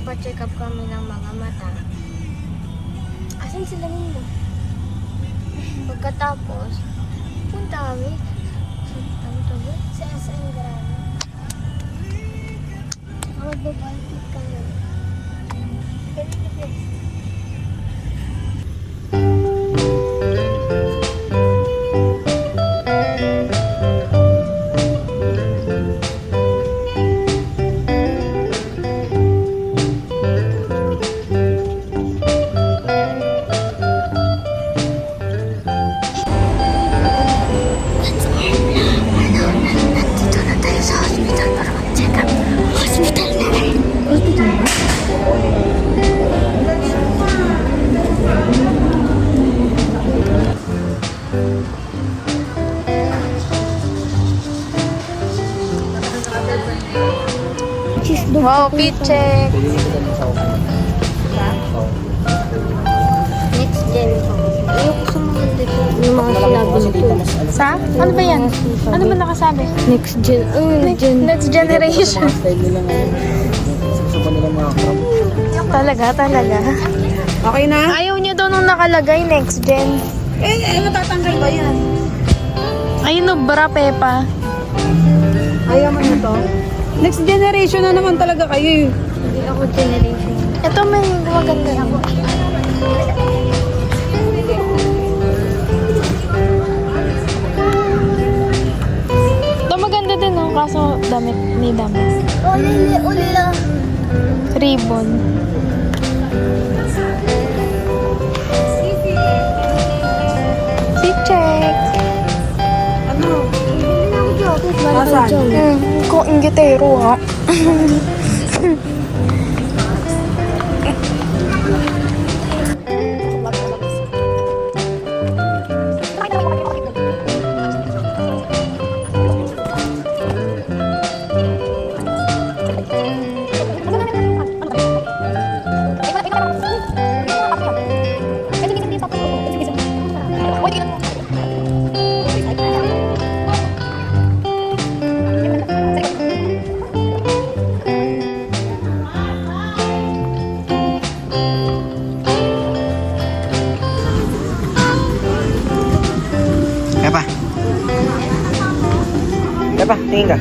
magpapacheck up kami ng mga mata. Asan sila nila? Pagkatapos, punta kami. Ano to ba? Sa SM Grande. Magbabalik kami. Kanina best. Wow, fit check. Next gen. Ayoko sa mga dito. Yung mga sinabi nito. Sa? Ano ba yan? Ano ba nakasabi? Next gen. Next generation. Talaga. Okay na? Ayaw niya daw nung nakalagay next gen. Matatanggal ba yan? Ayun no, bra Pepa. Ayaw mo nito? Next generation na naman talaga kayo. Hindi ako generation. Ito may maganda ako. Ito maganda din no, kaso damit, may damit. Uli. Ribbon. Fit check. Ano? Asan? Kung inggitero ha. Pepa, tingin ka.